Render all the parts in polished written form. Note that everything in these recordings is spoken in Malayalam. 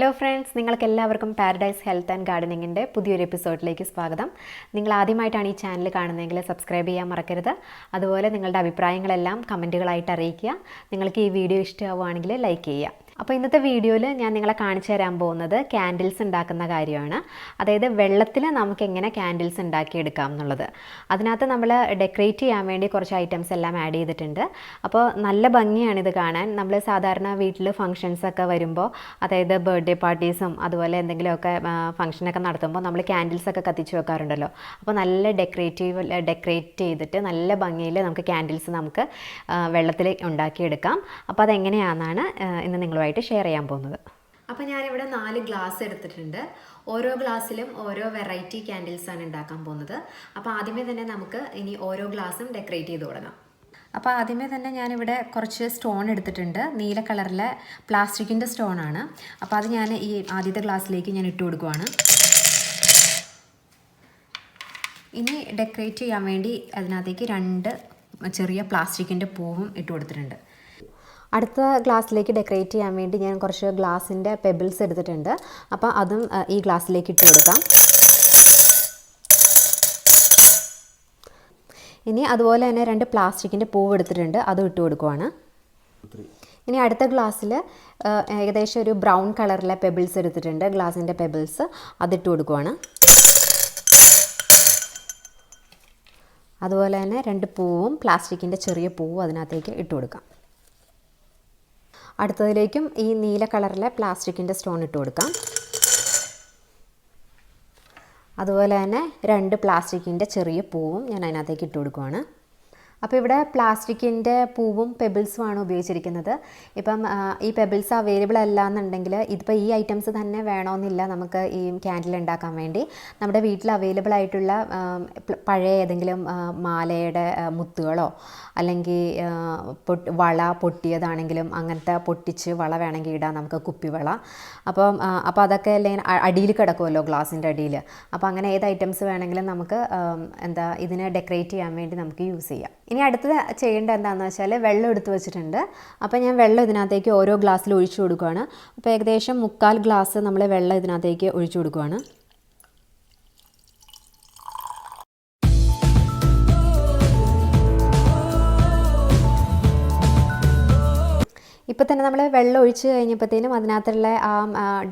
ഹലോ ഫ്രണ്ട്സ്, നിങ്ങൾക്കെല്ലാവർക്കും പാരഡൈസ് ഹെൽത്ത് ആൻഡ് ഗാർഡനിങ്ങിൻ്റെ പുതിയൊരു എപ്പിസോഡിലേക്ക് സ്വാഗതം. നിങ്ങൾ ആദ്യമായിട്ടാണ് ഈ ചാനൽ കാണുന്നതെങ്കിൽ സബ്സ്ക്രൈബ് ചെയ്യാൻ മറക്കരുത്. അതുപോലെ നിങ്ങളുടെ അഭിപ്രായങ്ങളെല്ലാം കമൻറ്റുകളായിട്ട് അറിയിക്കുക. നിങ്ങൾക്ക് ഈ വീഡിയോ ഇഷ്ടമാവുകയാണെങ്കിൽ ലൈക്ക് ചെയ്യുക. അപ്പോൾ ഇന്നത്തെ വീഡിയോയിൽ ഞാൻ നിങ്ങളെ കാണിച്ചു തരാൻ പോകുന്നത് ക്യാൻഡിൽസ് ഉണ്ടാക്കുന്ന കാര്യമാണ്. അതായത് വെള്ളത്തിൽ നമുക്ക് എങ്ങനെ ക്യാൻഡിൽസ് ഉണ്ടാക്കിയെടുക്കാം എന്നുള്ളത്. അതിനകത്ത് നമ്മൾ ഡെക്കറേറ്റ് ചെയ്യാൻ വേണ്ടി കുറച്ച് ഐറ്റംസ് എല്ലാം ആഡ് ചെയ്തിട്ടുണ്ട്. അപ്പോൾ നല്ല ഭംഗിയാണിത് കാണാൻ. നമ്മൾ സാധാരണ വീട്ടിൽ ഫങ്ഷൻസൊക്കെ വരുമ്പോൾ, അതായത് ബർത്ത്ഡേ പാർട്ടീസും അതുപോലെ എന്തെങ്കിലുമൊക്കെ ഫംഗ്ഷനൊക്കെ നടത്തുമ്പോൾ നമ്മൾ ക്യാൻഡിൽസൊക്കെ കത്തിച്ച് വെക്കാറുണ്ടല്ലോ. അപ്പോൾ നല്ല ഡെക്കറേറ്റ് ചെയ്തിട്ട് നല്ല ഭംഗിയിൽ നമുക്ക് ക്യാൻഡിൽസ് നമുക്ക് വെള്ളത്തിൽ ഉണ്ടാക്കിയെടുക്കാം. അപ്പോൾ അതെങ്ങനെയാണെന്നാണ് ഇന്ന് നിങ്ങളുമായിട്ട് ഷെയർ ചെയ്യാൻ പോകുന്നത്. അപ്പോൾ ഞാനിവിടെ 4 ഗ്ലാസ് എടുത്തിട്ടുണ്ട്. ഓരോ ഗ്ലാസ്സിലും ഓരോ വെറൈറ്റി ക്യാൻഡിൽസാണ് ഉണ്ടാക്കാൻ പോകുന്നത്. അപ്പോൾ ആദ്യമേ തന്നെ നമുക്ക് ഇനി ഓരോ ഗ്ലാസും ഡെക്കറേറ്റ് ചെയ്ത് തുടങ്ങാം. അപ്പോൾ ആദ്യമേ തന്നെ ഞാനിവിടെ കുറച്ച് സ്റ്റോൺ എടുത്തിട്ടുണ്ട്. നീല കളറിലെ പ്ലാസ്റ്റിക്കിൻ്റെ സ്റ്റോണാണ്. അപ്പോൾ അത് ഞാൻ ഈ ആദ്യത്തെ ഗ്ലാസ്സിലേക്ക് ഞാൻ ഇട്ട് കൊടുക്കുവാണ്. ഇനി ഡെക്കറേറ്റ് ചെയ്യാൻ വേണ്ടി അതിനകത്തേക്ക് 2 ചെറിയ പ്ലാസ്റ്റിക്കിൻ്റെ പൂവും ഇട്ട് കൊടുത്തിട്ടുണ്ട്. അടുത്ത ഗ്ലാസ്സിലേക്ക് ഡെക്കറേറ്റ് ചെയ്യാൻ വേണ്ടി ഞാൻ കുറച്ച് ഗ്ലാസിൻ്റെ പെബിൾസ് എടുത്തിട്ടുണ്ട്. അപ്പോൾ അതും ഈ ഗ്ലാസ്സിലേക്ക് ഇട്ട് കൊടുക്കാം. ഇനി അതുപോലെ തന്നെ 2 പ്ലാസ്റ്റിക്കിൻ്റെ പൂവ് എടുത്തിട്ടുണ്ട്, അതും ഇട്ട് കൊടുക്കുവാണ്. ഇനി അടുത്ത ഗ്ലാസ്സിൽ ഏകദേശം ഒരു ബ്രൗൺ കളറിലെ പെബിൾസ് എടുത്തിട്ടുണ്ട്, ഗ്ലാസിൻ്റെ പെബിൾസ്, അതിട്ട് കൊടുക്കുവാണ്. അതുപോലെ തന്നെ 2 പൂവും പ്ലാസ്റ്റിക്കിൻ്റെ ചെറിയ പൂവും അതിനകത്തേക്ക് ഇട്ട് കൊടുക്കാം. അടുത്തതിലേക്കും ഈ നീല കളറിലെ പ്ലാസ്റ്റിക്കിൻ്റെ സ്റ്റോൺ ഇട്ട് കൊടുക്കാം. അതുപോലെ തന്നെ 2 പ്ലാസ്റ്റിക്കിൻ്റെ ചെറിയ പൂവും ഞാൻ അതിനകത്തേക്ക് ഇട്ട് കൊടുക്കുവാണ്. അപ്പോൾ ഇവിടെ പ്ലാസ്റ്റിക്കിൻ്റെ പൂവും പെബിൾസുമാണ് ഉപയോഗിച്ചിരിക്കുന്നത്. ഇപ്പം ഈ പെബിൾസ് അവൈലബിൾ അല്ല എന്നുണ്ടെങ്കിൽ ഇതിപ്പോൾ ഈ ഐറ്റംസ് തന്നെ വേണമെന്നില്ല. നമുക്ക് ഈ ക്യാൻഡിൽ ഉണ്ടാക്കാൻ വേണ്ടി നമ്മുടെ വീട്ടിൽ അവൈലബിൾ ആയിട്ടുള്ള പഴയ ഏതെങ്കിലും മാലയുടെ മുത്തുകളോ അല്ലെങ്കിൽ വള പൊട്ടിയതാണെങ്കിലും അങ്ങനത്തെ പൊട്ടിച്ച് വള വേണമെങ്കിൽ ഇടാം, നമുക്ക് കുപ്പിവള. അപ്പോൾ അതൊക്കെ അല്ലെങ്കിൽ അടിയിൽ കിടക്കുമല്ലോ, ഗ്ലാസിൻ്റെ അടിയിൽ. അപ്പോൾ അങ്ങനെ ഏത് ഐറ്റംസ് വേണമെങ്കിലും നമുക്ക് ഇതിനെ ഡെക്കറേറ്റ് ചെയ്യാൻ വേണ്ടി നമുക്ക് യൂസ് ചെയ്യാം. ഇനി അടുത്തത് ചെയ്യേണ്ടത് എന്താണെന്ന് വെച്ചാൽ വെള്ളം എടുത്ത് വെച്ചിട്ടുണ്ട്. അപ്പോൾ ഞാൻ വെള്ളം ഇതിനകത്തേക്ക് ഓരോ ഗ്ലാസ്സിൽ ഒഴിച്ചു കൊടുക്കുകയാണ്. അപ്പോൾ ഏകദേശം 3/4 ഗ്ലാസ് നമ്മൾ വെള്ളം ഇതിനകത്തേക്ക് ഒഴിച്ചു കൊടുക്കുകയാണ്. ഇപ്പോൾ തന്നെ നമ്മൾ വെള്ളം ഒഴിച്ച് കഴിഞ്ഞപ്പോഴത്തേനും അതിനകത്തുള്ള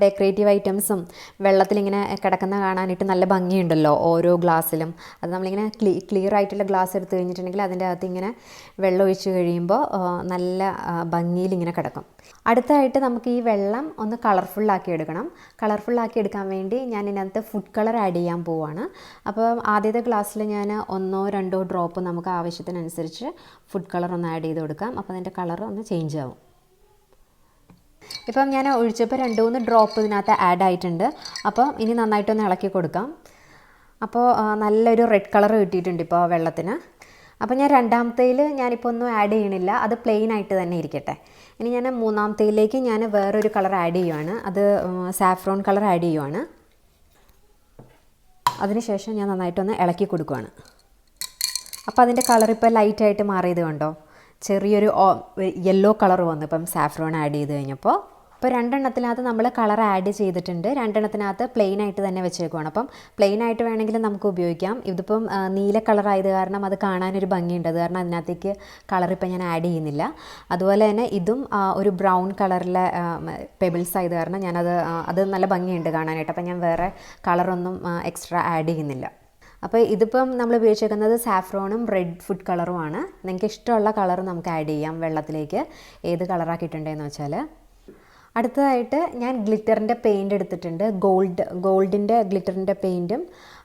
ഡെക്കറേറ്റീവ് ഐറ്റംസും വെള്ളത്തിലിങ്ങനെ കിടക്കുന്ന കാണാനായിട്ട് നല്ല ഭംഗിയുണ്ടല്ലോ ഓരോ ഗ്ലാസ്സിലും. അത് നമ്മളിങ്ങനെ ക്ലിയർ ആയിട്ടുള്ള ഗ്ലാസ് എടുത്ത് കഴിഞ്ഞിട്ടുണ്ടെങ്കിൽ അതിൻ്റെ അകത്ത് ഇങ്ങനെ വെള്ളം ഒഴിച്ച് കഴിയുമ്പോൾ നല്ല ഭംഗിയിൽ ഇങ്ങനെ കിടക്കും. അടുത്തായിട്ട് നമുക്ക് ഈ വെള്ളം ഒന്ന് കളർഫുള്ളാക്കി എടുക്കണം. കളർഫുള്ളാക്കി എടുക്കാൻ വേണ്ടി ഞാൻ ഇതിനകത്ത് ഫുഡ് കളർ ആഡ് ചെയ്യാൻ പോവുകയാണ്. അപ്പോൾ ആദ്യത്തെ ഗ്ലാസ്സിൽ ഞാൻ 1-2 ഡ്രോപ്പ് നമുക്ക് ആവശ്യത്തിനനുസരിച്ച് ഫുഡ് കളർ ഒന്ന് ആഡ് ചെയ്ത് കൊടുക്കാം. അപ്പോൾ അതിൻ്റെ കളർ ഒന്ന് ചേഞ്ച് ആവും. ഇപ്പം ഞാൻ ഒഴിച്ചപ്പോൾ 2-3 ഡ്രോപ്പ് ഇതിനകത്ത് ആഡ് ആയിട്ടുണ്ട്. അപ്പോൾ ഇനി നന്നായിട്ടൊന്ന് ഇളക്കി കൊടുക്കാം. അപ്പോൾ നല്ലൊരു റെഡ് കളർ കിട്ടിയിട്ടുണ്ട് ഇപ്പോൾ വെള്ളത്തിന്. അപ്പോൾ ഞാൻ രണ്ടാമത്തേൽ ഞാനിപ്പോൾ ഒന്നും ആഡ് ചെയ്യണില്ല, അത് പ്ലെയിൻ ആയിട്ട് തന്നെ ഇരിക്കട്ടെ. ഇനി ഞാൻ മൂന്നാമത്തേലേക്ക് ഞാൻ വേറൊരു കളർ ആഡ് ചെയ്യുവാണ്. അത് സാഫ്രോൺ കളർ ആഡ് ചെയ്യുവാണ്. അതിനുശേഷം ഞാൻ നന്നായിട്ടൊന്ന് ഇളക്കി കൊടുക്കുവാണ്. അപ്പോൾ അതിൻ്റെ കളർ ഇപ്പോൾ ലൈറ്റായിട്ട് മാറിയത് കണ്ടോ, ചെറിയൊരു യെല്ലോ കളർ വന്നു ഇപ്പം സാഫ്രോൺ ആഡ് ചെയ്ത് കഴിഞ്ഞപ്പോൾ. അപ്പോൾ 2 എണ്ണത്തിനകത്ത് നമ്മൾ കളർ ആഡ് ചെയ്തിട്ടുണ്ട്, 2 എണ്ണത്തിനകത്ത് പ്ലെയിൻ ആയിട്ട് തന്നെ വെച്ചേക്കുവാണ്. അപ്പം പ്ലെയിൻ ആയിട്ട് വേണമെങ്കിൽ നമുക്ക് ഉപയോഗിക്കാം. ഇതിപ്പം നീല കളർ ആയത് കാരണം അത് കാണാനൊരു ഭംഗിയുണ്ട്, അത് കാരണം അതിനകത്തേക്ക് കളർ ഇപ്പം ഞാൻ ആഡ് ചെയ്യുന്നില്ല. അതുപോലെ തന്നെ ഇതും ഒരു ബ്രൗൺ കളറിലെ പെബിൾസ് ആയത് കാരണം അത് നല്ല ഭംഗിയുണ്ട് കാണാനായിട്ട്. അപ്പം ഞാൻ വേറെ കളറൊന്നും എക്സ്ട്രാ ആഡ് ചെയ്യുന്നില്ല. അപ്പോൾ ഇതിപ്പം നമ്മൾ ഉപയോഗിച്ചേക്കുന്നത് സാഫ്രോണും റെഡ് ഫുഡ് കളറുമാണ്. നിങ്ങൾക്ക് ഇഷ്ടമുള്ള കളർ നമുക്ക് ആഡ് ചെയ്യാം വെള്ളത്തിലേക്ക്, ഏത് കളറാക്കിയിട്ടുണ്ടെന്ന് വെച്ചാൽ. അടുത്തതായിട്ട് ഞാൻ ഗ്ലിറ്ററിൻ്റെ പെയിൻറ് എടുത്തിട്ടുണ്ട്. ഗോൾഡിൻ്റെ ഗ്ലിറ്ററിൻ്റെ പെയിൻറ്റും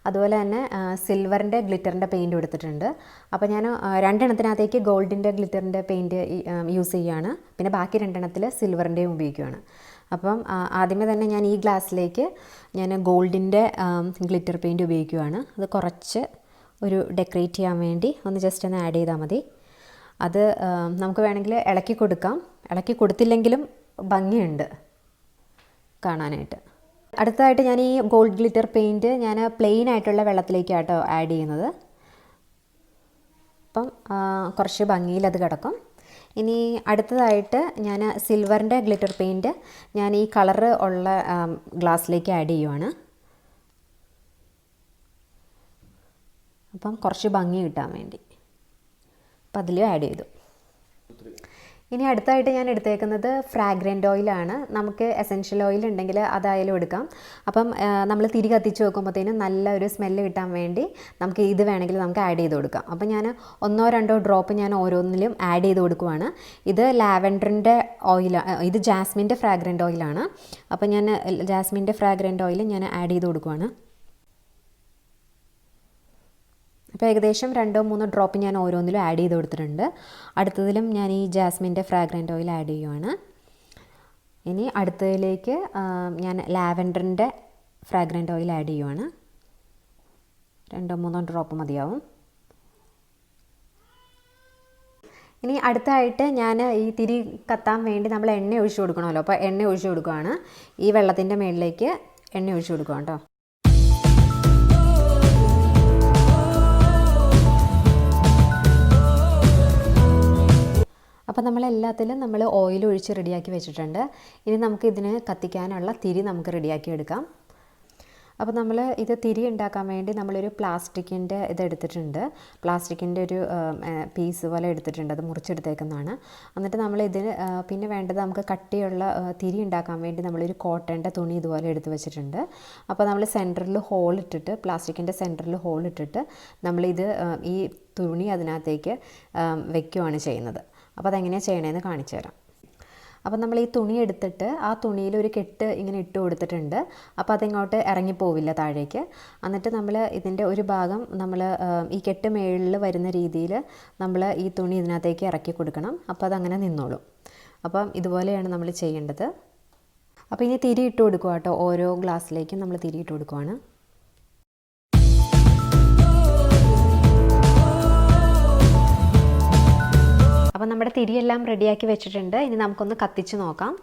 അതുപോലെ തന്നെ സിൽവറിൻ്റെ ഗ്ലിറ്ററിൻ്റെ പെയിൻറ്റും എടുത്തിട്ടുണ്ട്. അപ്പോൾ ഞാൻ 2 എണ്ണത്തിനകത്തേക്ക് ഗോൾഡിൻ്റെ ഗ്ലിറ്ററിൻ്റെ പെയിൻറ്റ് യൂസ് ചെയ്യുകയാണ്. പിന്നെ ബാക്കി 2 എണ്ണത്തിൽ സിൽവറിൻ്റെയും ഉപയോഗിക്കുകയാണ്. അപ്പം ആദ്യമേ തന്നെ ഞാൻ ഈ ഗ്ലാസ്സിലേക്ക് ഞാൻ ഗോൾഡിൻ്റെ ഗ്ലിറ്റർ പെയിൻറ്റ് ഉപയോഗിക്കുകയാണ്. അത് കുറച്ച് ഒരു ഡെക്കറേറ്റ് ചെയ്യാൻ വേണ്ടി ഒന്ന് ജസ്റ്റ് ഒന്ന് ആഡ് ചെയ്താൽ മതി. അത് നമുക്ക് വേണമെങ്കിൽ ഇളക്കി കൊടുക്കാം, ഇളക്കി കൊടുത്തില്ലെങ്കിലും ഭംഗിയുണ്ട് കാണാനായിട്ട്. അടുത്തതായിട്ട് ഞാൻ ഈ ഗോൾഡ് ഗ്ലിറ്റർ പെയിൻറ്റ് ഞാൻ പ്ലെയിൻ ആയിട്ടുള്ള വെള്ളത്തിലേക്കാട്ടോ ആഡ് ചെയ്യുന്നത്. അപ്പം കുറച്ച് ഭംഗിയിൽ അത് കിടക്കും. ഇനി അടുത്തതായിട്ട് ഞാൻ സിൽവറിൻ്റെ ഗ്ലിറ്റർ പെയിൻറ്റ് ഞാൻ ഈ കളറ് ഉള്ള ഗ്ലാസ്സിലേക്ക് ആഡ് ചെയ്യുവാണ്. അപ്പം കുറച്ച് ഭംഗി കിട്ടാൻ വേണ്ടി അപ്പം അതിലും ആഡ് ചെയ്തു. ഇനി അടുത്തായിട്ട് ഞാൻ എടുത്തേക്കുന്നത് ഫ്രാഗ്രൻ്റ് ഓയിലാണ്. നമുക്ക് എസെൻഷ്യൽ ഓയിൽ ഉണ്ടെങ്കിൽ അതായാലും എടുക്കാം. അപ്പം നമ്മൾ തിരി കത്തിച്ച് വെക്കുമ്പോഴത്തേനും നല്ല ഒരു സ്മെല്ല് കിട്ടാൻ വേണ്ടി നമുക്ക് ഇത് വേണമെങ്കിൽ നമുക്ക് ആഡ് ചെയ്ത് കൊടുക്കാം. അപ്പം ഞാൻ 1-2 ഡ്രോപ്പ് ഞാൻ ഓരോന്നിലും ആഡ് ചെയ്ത് കൊടുക്കുവാണ്. ഇത് ലാവൻഡറിൻ്റെ ഓയിലാണ്, ഇത് ജാസ്മിൻ്റെ ഫ്രാഗ്രൻ്റ് ഓയിലാണ്. അപ്പം ഞാൻ ജാസ്മിൻ്റെ ഫ്രാഗ്രൻ്റ് ഓയിൽ ഞാൻ ആഡ് ചെയ്ത് കൊടുക്കുവാണ്. അപ്പോൾ ഏകദേശം 2-3 ഡ്രോപ്പ് ഞാൻ ഓരോന്നിലും ആഡ് ചെയ്ത് കൊടുത്തിട്ടുണ്ട്. അടുത്തതിലും ഞാൻ ഈ ജാസ്മിൻ്റെ ഫ്രാഗ്രൻ്റ് ഓയിൽ ആഡ് ചെയ്യുവാണ്. ഇനി അടുത്തതിലേക്ക് ഞാൻ ലാവൻഡറിൻ്റെ ഫ്രാഗ്രൻ്റ് ഓയിൽ ആഡ് ചെയ്യുവാണ്. 2-3 ഡ്രോപ്പ് മതിയാവും. ഇനി അടുത്തായിട്ട് ഞാൻ ഈ തിരി കത്താൻ വേണ്ടി നമ്മൾ എണ്ണ ഒഴിച്ച് കൊടുക്കണമല്ലോ. അപ്പോൾ എണ്ണ ഒഴിച്ച് കൊടുക്കുകയാണ്. ഈ വെള്ളത്തിൻ്റെ മുകളിലേക്ക് എണ്ണ ഒഴിച്ച് കൊടുക്കുക കേട്ടോ. അപ്പോൾ നമ്മളെല്ലാത്തിലും നമ്മൾ ഓയിൽ ഒഴിച്ച് റെഡിയാക്കി വെച്ചിട്ടുണ്ട്. ഇനി നമുക്ക് ഇതിന് കത്തിക്കാനുള്ള തിരി നമുക്ക് റെഡിയാക്കി എടുക്കാം. അപ്പോൾ നമ്മൾ ഇത് തിരി ഉണ്ടാക്കാൻ വേണ്ടി നമ്മളൊരു പ്ലാസ്റ്റിക്കിൻ്റെ ഇതെടുത്തിട്ടുണ്ട്. പ്ലാസ്റ്റിക്കിൻ്റെ ഒരു പീസ് പോലെ എടുത്തിട്ടുണ്ട്. അത് മുറിച്ചെടുത്തേക്കുന്നതാണ്. എന്നിട്ട് നമ്മളിതിന് പിന്നെ വേണ്ടത് നമുക്ക് കട്ടിയുള്ള തിരി ഉണ്ടാക്കാൻ വേണ്ടി നമ്മളൊരു കോട്ടൻ്റെ തുണി ഇതുപോലെ എടുത്ത് വെച്ചിട്ടുണ്ട്. അപ്പോൾ നമ്മൾ സെൻറ്ററിൽ ഹോൾ ഇട്ടിട്ട്, പ്ലാസ്റ്റിക്കിൻ്റെ സെൻറ്ററിൽ ഹോൾ ഇട്ടിട്ട് നമ്മളിത് ഈ തുണി അതിനകത്തേക്ക് വയ്ക്കുകയാണ് ചെയ്യുന്നത്. അപ്പോൾ അതെങ്ങനെയാണ് ചെയ്യണതെന്ന് കാണിച്ചു തരാം. അപ്പോൾ നമ്മൾ ഈ തുണി എടുത്തിട്ട് ആ തുണിയിൽ ഒരു കെട്ട് ഇങ്ങനെ ഇട്ട് കൊടുത്തിട്ടുണ്ട്. അപ്പോൾ അതിങ്ങോട്ട് ഇറങ്ങിപ്പോവില്ല താഴേക്ക്. എന്നിട്ട് നമ്മൾ ഇതിൻ്റെ ഒരു ഭാഗം നമ്മൾ ഈ കെട്ട് മേളിൽ വരുന്ന രീതിയിൽ നമ്മൾ ഈ തുണി ഇതിനകത്തേക്ക് ഇറക്കി കൊടുക്കണം. അപ്പോൾ അതങ്ങനെ നിന്നോളും. അപ്പം ഇതുപോലെയാണ് നമ്മൾ ചെയ്യേണ്ടത്. അപ്പോൾ ഇനി തിരി ഇട്ട് കൊടുക്കുക കേട്ടോ. ഓരോ ഗ്ലാസ്സിലേക്കും നമ്മൾ തിരി ഇട്ട് കൊടുക്കുവാണ്. അപ്പോൾ നമ്മുടെ തിരിയെല്ലാം റെഡിയാക്കി വെച്ചിട്ടുണ്ട്. ഇനി നമുക്കൊന്ന് കത്തിച്ച് നോക്കാം.